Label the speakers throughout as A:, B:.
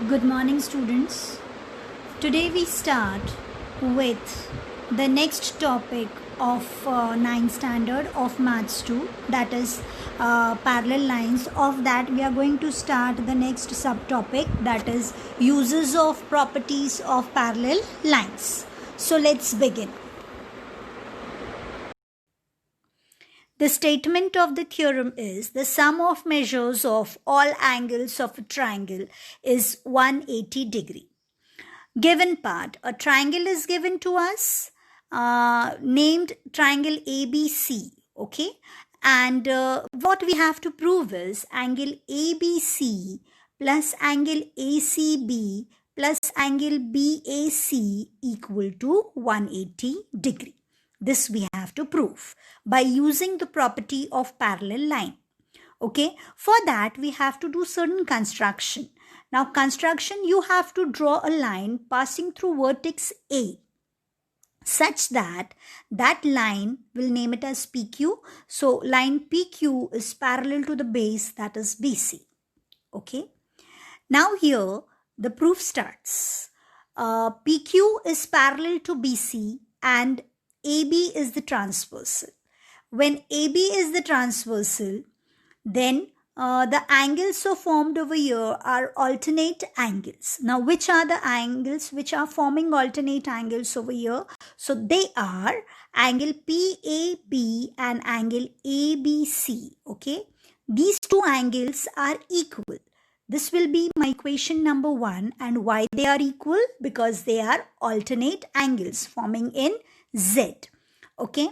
A: Good morning, students. Today we start with the next topic of 9th standard of Maths 2, that is parallel lines. Of that, we are going to start the next subtopic, that is uses of properties of parallel lines. So let's begin. The statement of the theorem is the sum of measures of all angles of a triangle is 180 degree. Given part, a triangle is given to us named triangle ABC, okay? And what we have to prove is angle ABC plus angle ACB plus angle BAC equal to 180 degree. This we have to prove by using the property of parallel line. Okay, for that we have to do certain construction. Now construction, you have to draw a line passing through vertex A such that that line, will name it as PQ. So line PQ is parallel to the base, that is BC. Okay, now here the proof starts. PQ is parallel to BC and AB is the transversal. When AB is the transversal, then the angles so formed over here are alternate angles. Now, which are the angles which are forming alternate angles over here? So, they are angle PAB and angle ABC. Okay, these two angles are equal. This will be my equation number 1. And why they are equal? Because they are alternate angles forming in Z. Okay.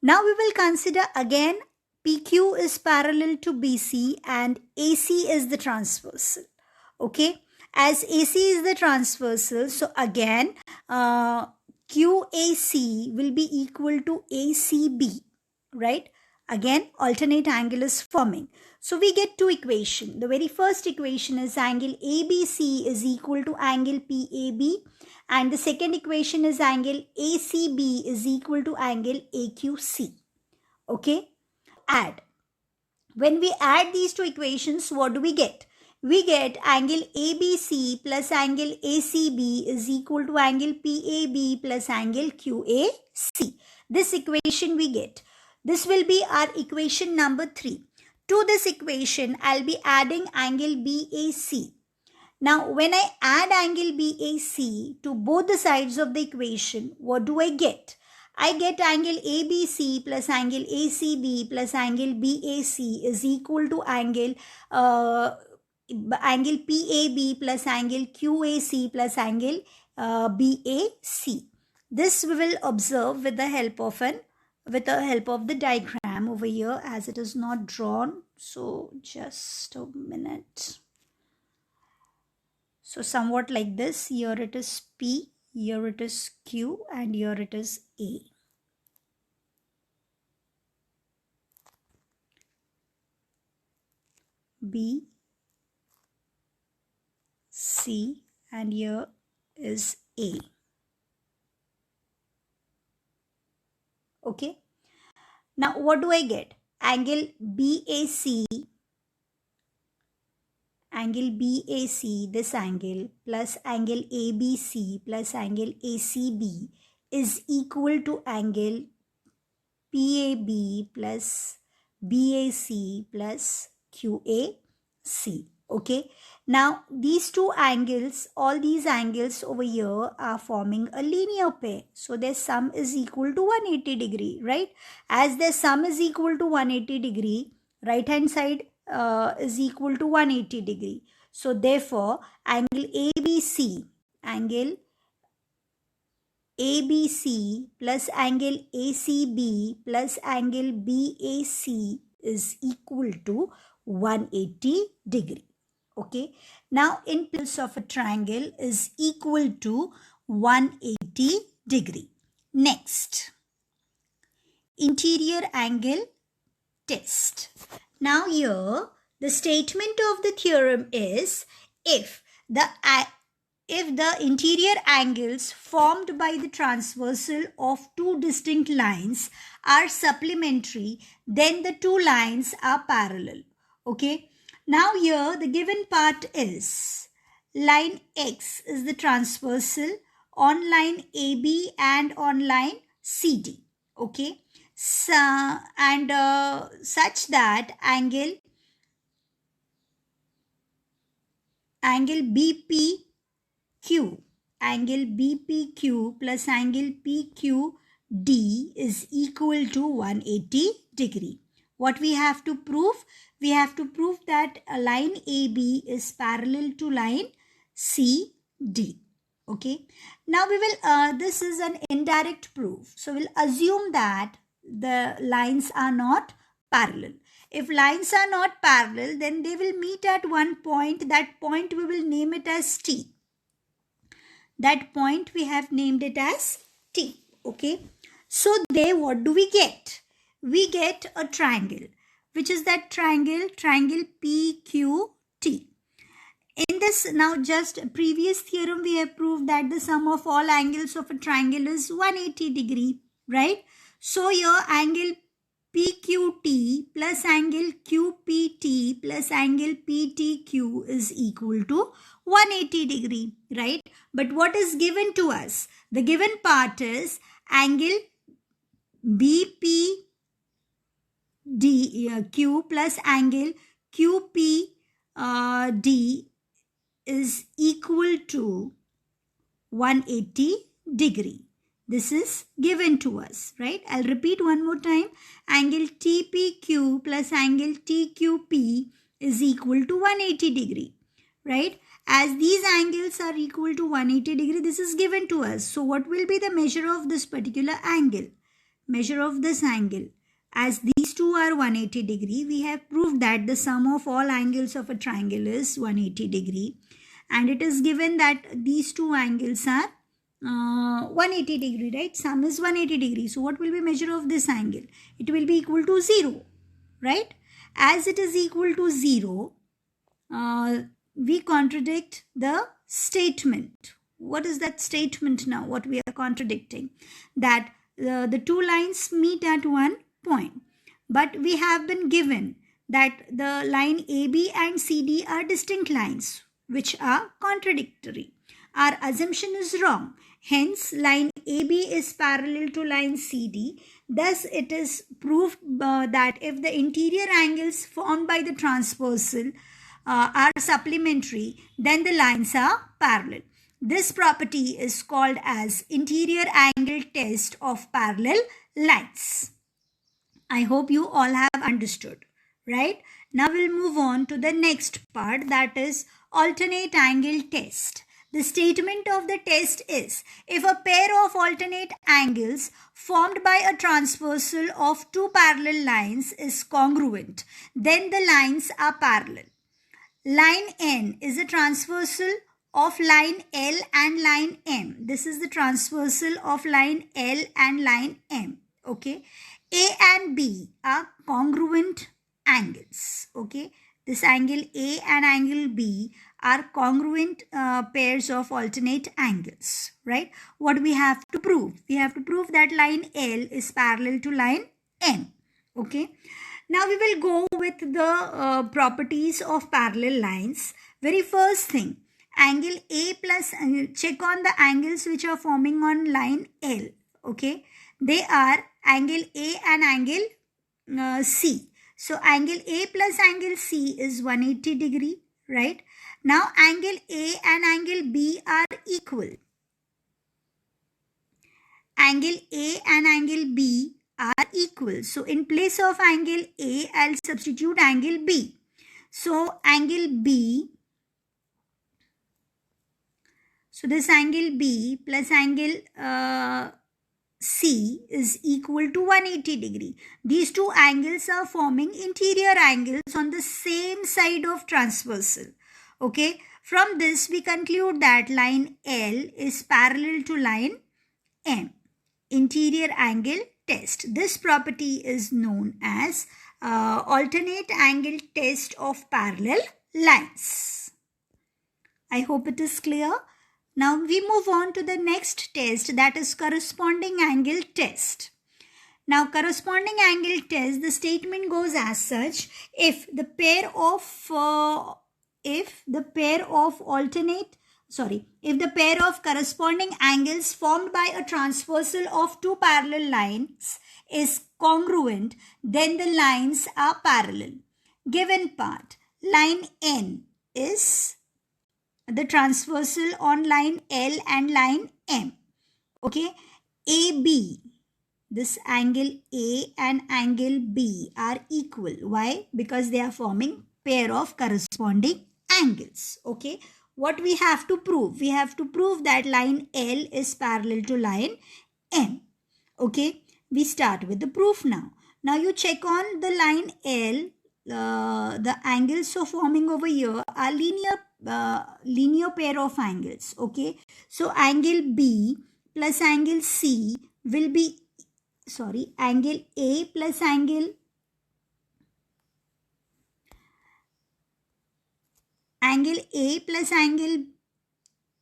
A: Now we will consider again PQ is parallel to BC and AC is the transversal. Okay. As AC is the transversal, so again QAC will be equal to ACB. Right. Again, alternate angle is forming. So we get two equations. The very first equation is angle ABC is equal to angle PAB. And the second equation is angle ACB is equal to angle AQC. Okay. Add. When we add these two equations, what do we get? We get angle ABC plus angle ACB is equal to angle PAB plus angle QAC. This equation we get. This will be our equation number 3. To this equation, I'll be adding angle BAC. Now, when I add angle BAC to both the sides of the equation, what do I get? I get angle ABC plus angle ACB plus angle BAC is equal to angle PAB plus angle QAC plus angle BAC. This we will observe with the help of the diagram over here, as it is not drawn. So just a minute. So somewhat like this. Here it is P, here it is Q, and here it is A. B, C, and here is A. Okay. Now what do I get? Angle BAC, this angle, plus angle ABC plus angle ACB is equal to angle PAB plus BAC plus QAC. Okay. Now these two angles, all these angles over here are forming a linear pair. So their sum is equal to 180 degree, right? As their sum is equal to 180 degree, right hand side is equal to 180 degree. So therefore, angle ABC plus angle ACB plus angle BAC is equal to 180 degree. Okay. Now, in place of a triangle is equal to 180 degree. Next, interior angle test. Now here, the statement of the theorem is if the interior angles formed by the transversal of two distinct lines are supplementary, then the two lines are parallel. Okay. Now here the given part is line X is the transversal on line AB and on line CD. Okay. So, and such that angle BPQ plus angle PQD is equal to 180 degree. What we have to prove? We have to prove that line AB is parallel to line CD. Okay. Now we will, this is an indirect proof. So we'll assume that the lines are not parallel. If lines are not parallel, then they will meet at one point. That point we will name it as T. That point we have named it as T. Okay. So there, what do we get? We get a triangle. Which is that triangle? Triangle PQT. In this, now just previous theorem we have proved that the sum of all angles of a triangle is 180 degree. Right? So your angle PQT plus angle QPT plus angle PTQ is equal to 180 degree, right? But what is given to us? The given part is angle BPQ plus angle QPD is equal to 180 degree. This is given to us, right? I'll repeat one more time. Angle TPQ plus angle TQP is equal to 180 degree, right? As these angles are equal to 180 degree, this is given to us. So what will be the measure of this particular angle? Measure of this angle. As these two are 180 degree, we have proved that the sum of all angles of a triangle is 180 degree. And it is given that these two angles are 180 degree, right? Sum is 180 degree. So what will be measure of this angle? It will be equal to 0, right? As it is equal to 0, we contradict the statement. What is that statement now? What we are contradicting? That the two lines meet at one point. But we have been given that the line AB and CD are distinct lines, which are contradictory. Our assumption is wrong. Hence, line AB is parallel to line CD. Thus, it is proved that if the interior angles formed by the transversal are supplementary, then the lines are parallel. This property is called as interior angle test of parallel lines. I hope you all have understood, right? Now we'll move on to the next part, that is alternate angle test. The statement of the test is, if a pair of alternate angles formed by a transversal of two parallel lines is congruent, then the lines are parallel. Line N is a transversal of line L and line M. This is the transversal of line L and line M. Okay. A and B are congruent angles. Okay. This angle A and angle B are congruent pairs of alternate angles, right? What we have to prove? We have to prove that line L is parallel to line M, okay? Now we will go with the properties of parallel lines. Very first thing, angle A plus, check on the angles which are forming on line L, okay? They are angle A and angle C. So angle A plus angle C is 180 degree, right? Now angle A and angle B are equal. Angle A and angle B are equal. So in place of angle A, I'll substitute angle B. So angle B, so this angle B plus angle C is equal to 180 degree. These two angles are forming interior angles on the same side of transversal. Okay. From this we conclude that line L is parallel to line M. Interior angle test. This property is known as alternate angle test of parallel lines. I hope it is clear. Now we move on to the next test, that is corresponding angle test. Now corresponding angle test, the statement goes as such: if the pair of if the pair of corresponding angles formed by a transversal of two parallel lines is congruent, then the lines are parallel. Given part, line N is the transversal on line L and line M. Okay, AB, this angle A and angle B are equal. Why? Because they are forming pair of corresponding angles. Okay, what we have to prove? We have to prove that line L is parallel to line M. Okay, we start with the proof now. Now you check on the line L. The angles so forming over here are linear pair of angles. Okay, so angle B plus angle C will be angle A plus angle A plus angle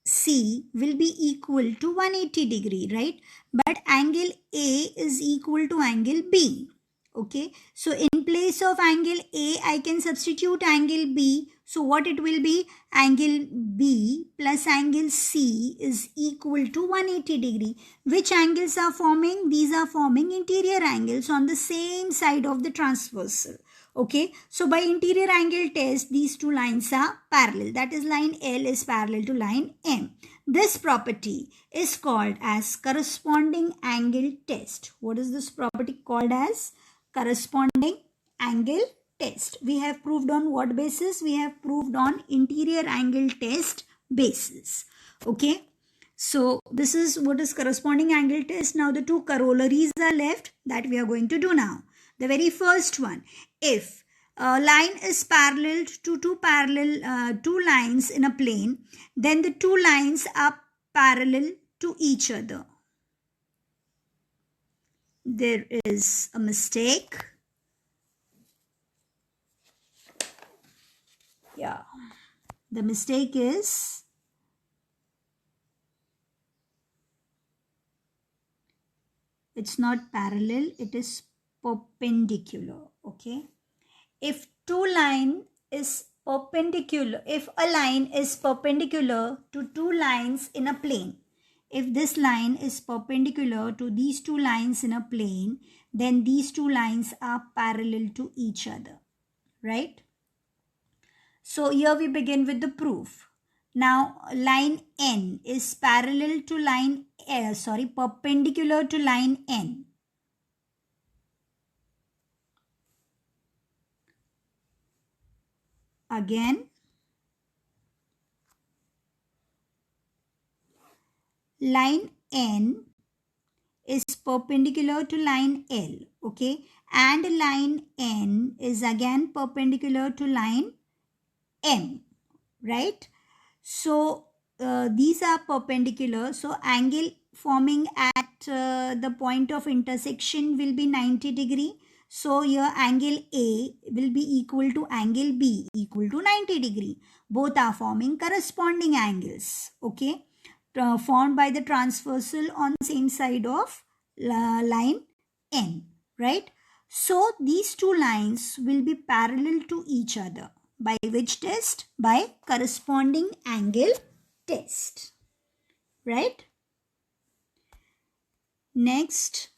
A: C will be equal to 180 degree, right? But angle A is equal to angle B. Okay, so in place of angle A, I can substitute angle B. So what it will be? Angle B plus angle C is equal to 180 degree. Which angles are forming? These are forming interior angles on the same side of the transversal. Okay, so by interior angle test, these two lines are parallel. That is, line L is parallel to line M. This property is called as corresponding angle test. What is this property called as? Corresponding angle test. We have proved on what basis? We have proved on interior angle test basis. Okay, so this is what is corresponding angle test. Now the two corollaries are left that we are going to do now. The very first one, if a line is parallel to two lines in a plane, then the two lines are parallel to each other. There is a mistake. Yeah, the mistake is it's not parallel, it is perpendicular. Okay, if a line is perpendicular to two lines in a plane, if this line is perpendicular to these two lines in a plane, then these two lines are parallel to each other, right? So here we begin with the proof. Now line N is parallel to line perpendicular to line N. Again, line N is perpendicular to line L, okay, and line N is again perpendicular to line M, right? So these are perpendicular, so angle forming at the point of intersection will be 90 degree. So your angle A will be equal to angle B equal to 90 degree. Both are forming corresponding angles, okay, formed by the transversal on same side of line N, right? So these two lines will be parallel to each other. By which test? By corresponding angle test, right? Next.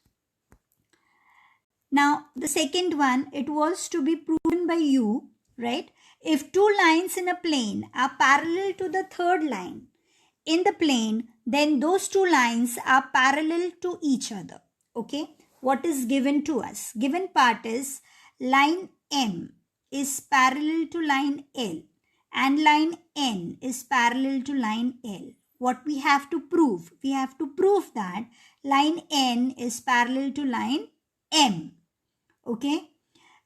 A: Now the second one, it was to be proven by you, right? If two lines in a plane are parallel to the third line in the plane, then those two lines are parallel to each other. Okay, what is given to us? Given part is line M is parallel to line L and line N is parallel to line L. What we have to prove? We have to prove that line N is parallel to line M. Okay,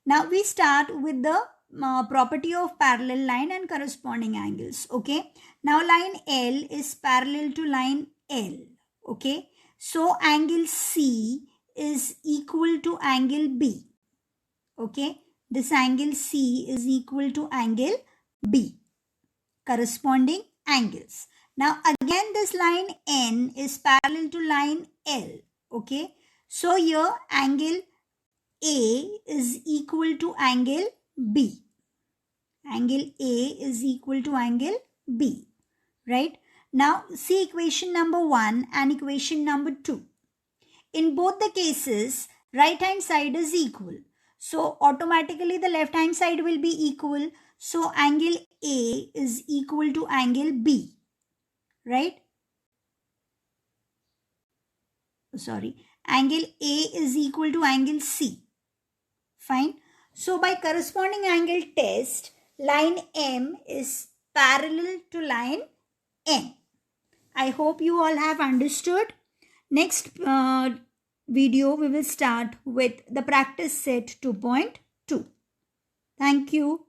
A: now we start with the property of parallel line and corresponding angles. Okay, now line L is parallel to line L. Okay, so angle C is equal to angle B. Okay, this angle C is equal to angle B. Corresponding angles. Now again this line N is parallel to line L. Okay, so here angle A is equal to angle B, Angle A is equal to angle B, right? Now see equation number 1 and equation number 2. In both the cases, right hand side is equal. So automatically the left hand side will be equal. So angle A is equal to angle B, right? Sorry, angle A is equal to angle C. Fine. So by corresponding angle test, line M is parallel to line N. I hope you all have understood. Next video we will start with the practice set 2.2. Thank you.